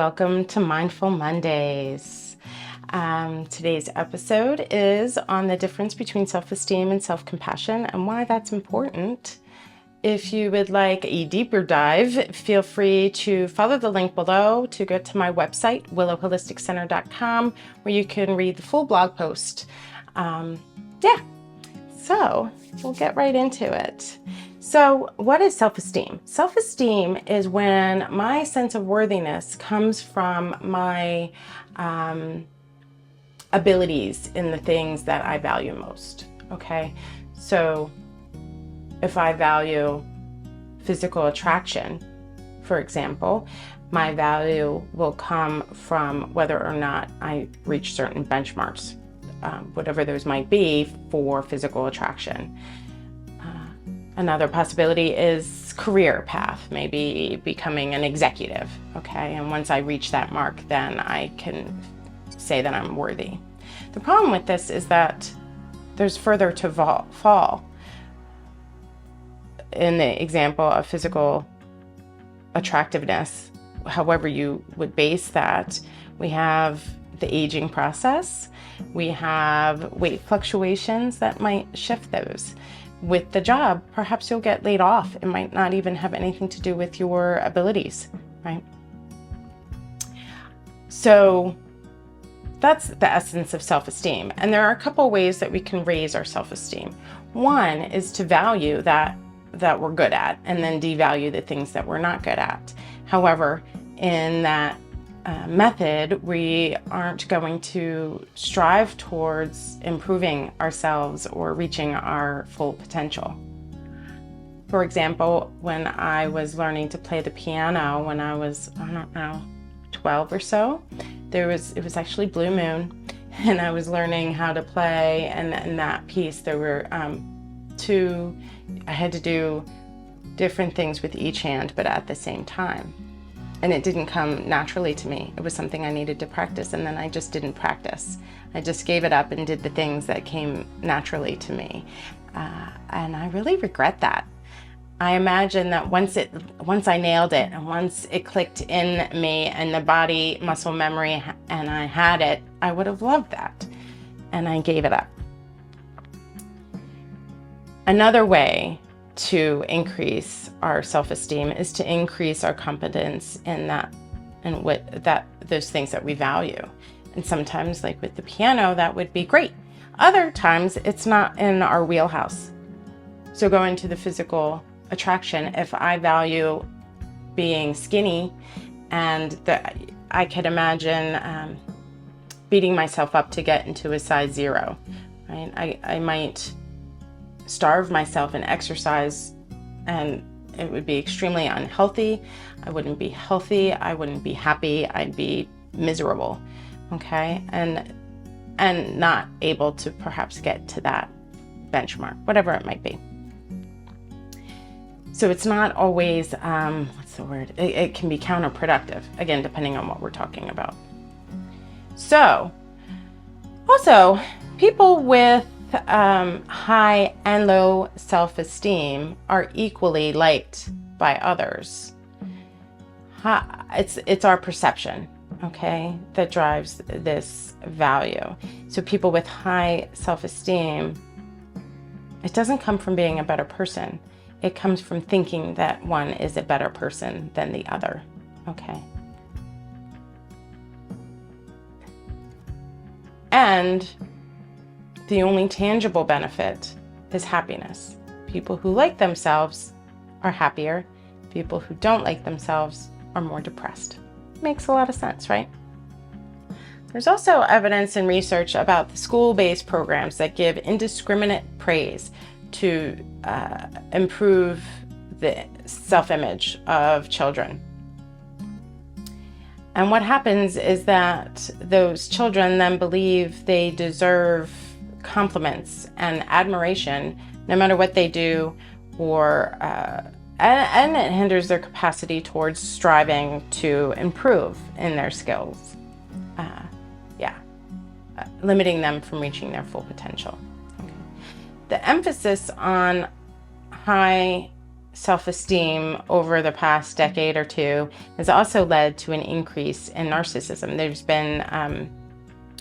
welcome to Mindful Mondays. Today's episode is on the difference between self-esteem and self-compassion and why that's important. If you would like a deeper dive, feel free to follow the link below to go to my website, willowholisticcenter.com, where you can read the full blog post. So we'll get right into it. So what is self-esteem? Self-esteem is when my sense of worthiness comes from my abilities in the things that I value most, okay? So if I value physical attraction, for example, my value will come from whether or not I reach certain benchmarks, whatever those might be for physical attraction. Another possibility is career path, maybe becoming an executive, okay? And once I reach that mark, then I can say that I'm worthy. The problem with this is that there's further to fall. In the example of physical attractiveness, however you would base that, we have the aging process, we have weight fluctuations that might shift those. With the job, perhaps you'll get laid off. It might not even have anything to do with your abilities, right? So that's the essence of self-esteem. And there are a couple ways that we can raise our self-esteem. One is to value that we're good at and then devalue the things that we're not good at. However, in that method, we aren't going to strive towards improving ourselves or reaching our full potential. For example, when I was learning to play the piano when I was, 12 or so, it was actually Blue Moon, and I was learning how to play, and in that piece there were I had to do different things with each hand, but at the same time. And it didn't come naturally to me. It was something I needed to practice, and then I just didn't practice. I just gave it up and did the things that came naturally to me. And I really regret that. I imagine that once I nailed it and once it clicked in me and the body muscle memory and I had it, I would have loved that. And I gave it up. Another way to increase our self-esteem is to increase our competence in those things that we value. And sometimes, like with the piano, that would be great. Other times it's not in our wheelhouse. So going to the physical attraction, if I value being skinny, and I could imagine beating myself up to get into a size 0, right? I might starve myself in exercise, and it would be extremely unhealthy. I wouldn't be healthy. I wouldn't be happy. I'd be miserable, okay? And not able to perhaps get to that benchmark, whatever it might be. So it's not always, what's the word? It can be counterproductive, again, depending on what we're talking about. So also, people with high and low self-esteem are equally liked by others. It's our perception, okay, that drives this value. So people with high self-esteem, it doesn't come from being a better person. It comes from thinking that one is a better person than the other, okay? And the only tangible benefit is happiness. People who like themselves are happier. People who don't like themselves are more depressed. Makes a lot of sense, right? There's also evidence and research about the school-based programs that give indiscriminate praise to improve the self-image of children. And what happens is that those children then believe they deserve compliments and admiration no matter what they do, or and it hinders their capacity towards striving to improve in their skills, limiting them from reaching their full potential. Okay. The emphasis on high self-esteem over the past decade or two has also led to an increase in narcissism. There's been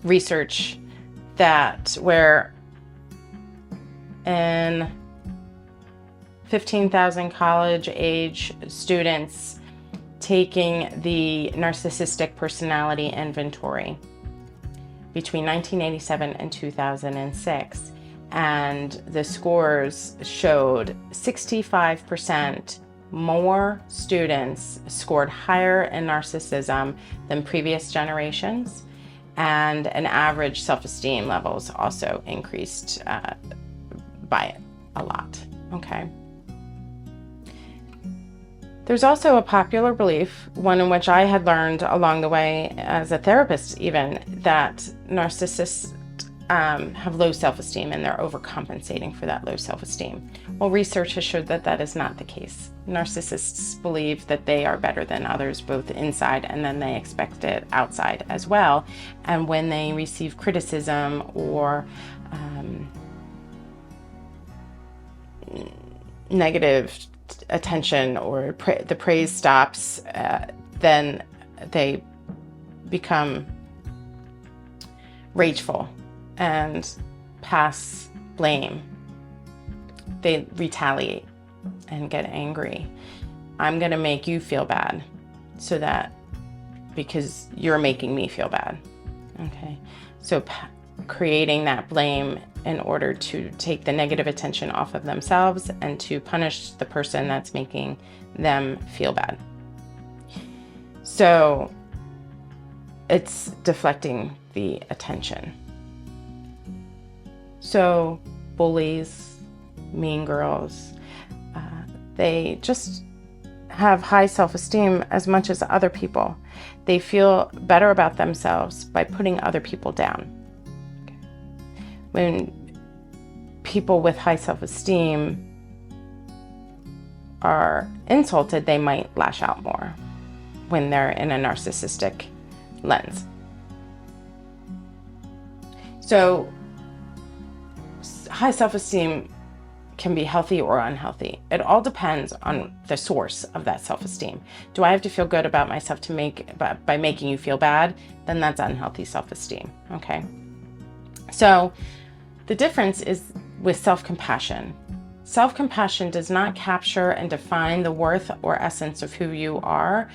research that where in 15,000 college-age students taking the narcissistic personality inventory between 1987 and 2006. And the scores showed 65% more students scored higher in narcissism than previous generations, and an average self-esteem levels also increased by a lot. Okay. There's also a popular belief, one in which I had learned along the way as a therapist even, that narcissists have low self-esteem and they're overcompensating for that low self-esteem. Well, research has showed that that is not the case. Narcissists believe that they are better than others, both inside, and then they expect it outside as well. And when they receive criticism or negative attention, or the praise stops, then they become rageful and pass blame. They retaliate and get angry. I'm going to make you feel bad so that because you're making me feel bad. Okay. So creating that blame in order to take the negative attention off of themselves and to punish the person that's making them feel bad. So it's deflecting the attention. So bullies, mean girls, they just have high self-esteem as much as other people. They feel better about themselves by putting other people down. Okay. When people with high self-esteem are insulted, they might lash out more when they're in a narcissistic lens. So high self-esteem can be healthy or unhealthy. It all depends on the source of that self-esteem. Do I have to feel good about myself by making you feel bad? Then that's unhealthy self-esteem, okay? So the difference is with self-compassion. Self-compassion does not capture and define the worth or essence of who you are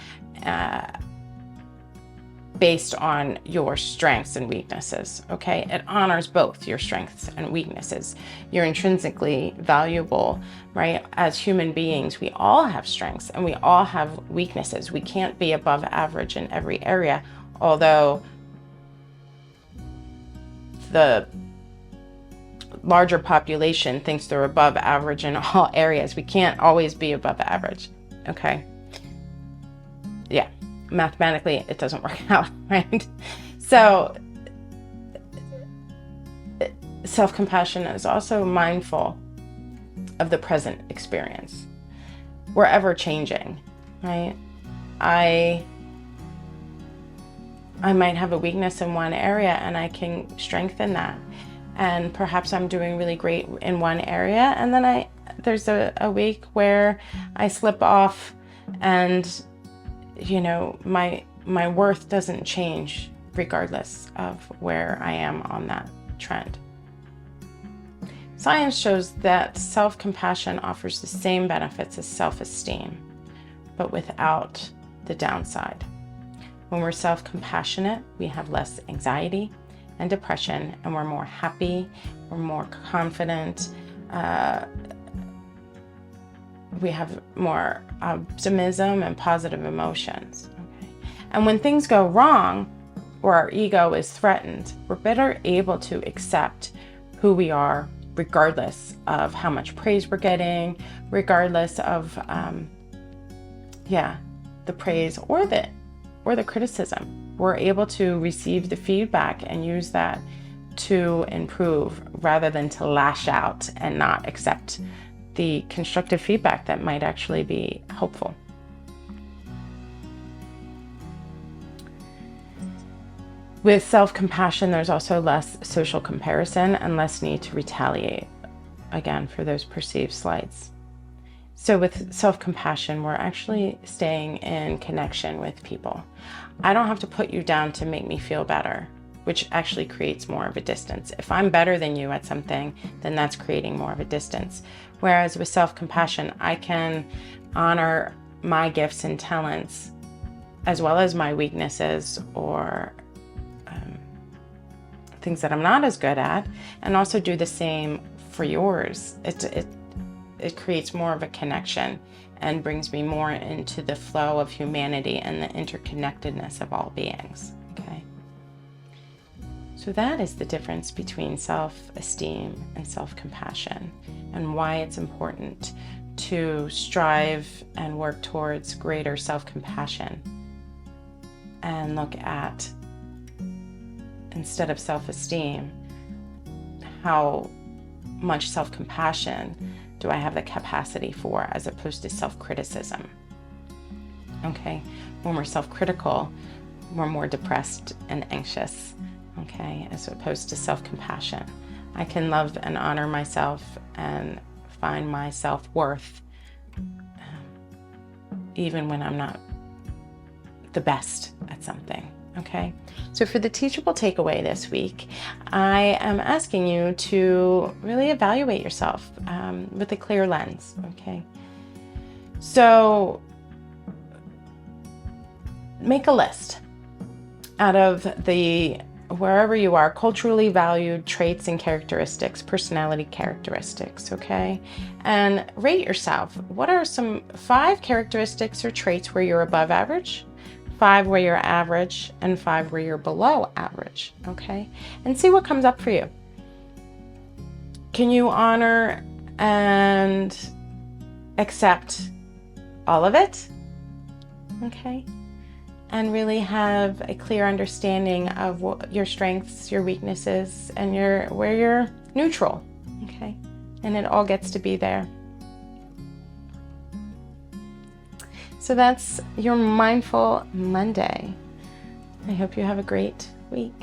based on your strengths and weaknesses, okay? It honors both your strengths and weaknesses. You're intrinsically valuable, right? As human beings, we all have strengths and we all have weaknesses. We can't be above average in every area, although the larger population thinks they're above average in all areas. We can't always be above average, okay? Yeah. Mathematically, it doesn't work out, right? So self-compassion is also mindful of the present experience. We're ever changing, right? I might have a weakness in one area and I can strengthen that. And perhaps I'm doing really great in one area, and then there's a week where I slip off, and you know, my worth doesn't change regardless of where I am on that trend. Science shows that self-compassion offers the same benefits as self-esteem, but without the downside. When we're self-compassionate, we have less anxiety and depression, and we're more happy, we're more confident, we have more optimism and positive emotions. Okay? And when things go wrong or our ego is threatened, we're better able to accept who we are regardless of how much praise we're getting, regardless of the praise or the criticism. We're able to receive the feedback and use that to improve rather than to lash out and not accept the constructive feedback that might actually be helpful. With self-compassion, there's also less social comparison and less need to retaliate, again, for those perceived slights. So with self-compassion, we're actually staying in connection with people. I don't have to put you down to make me feel better, which actually creates more of a distance. If I'm better than you at something, then that's creating more of a distance. Whereas with self-compassion, I can honor my gifts and talents as well as my weaknesses or things that I'm not as good at, and also do the same for yours. It creates more of a connection and brings me more into the flow of humanity and the interconnectedness of all beings, okay? So that is the difference between self-esteem and self-compassion, and why it's important to strive and work towards greater self-compassion and look at, instead of self-esteem, how much self-compassion do I have the capacity for, as opposed to self-criticism. Okay, when we're self-critical, we're more depressed and anxious, okay, as opposed to self-compassion. I can love and honor myself and find my self-worth even when I'm not the best at something. Okay, so for the teachable takeaway this week, I am asking you to really evaluate yourself with a clear lens. Okay, so make a list out of the, wherever you are, culturally valued traits and characteristics, personality characteristics, okay? And rate yourself. What are some 5 characteristics or traits where you're above average, 5 where you're average, and 5 where you're below average, okay? And see what comes up for you. Can you honor and accept all of it? Okay? And really have a clear understanding of what your strengths, your weaknesses, and where you're neutral, okay? And it all gets to be there. So that's your Mindful Monday. I hope you have a great week.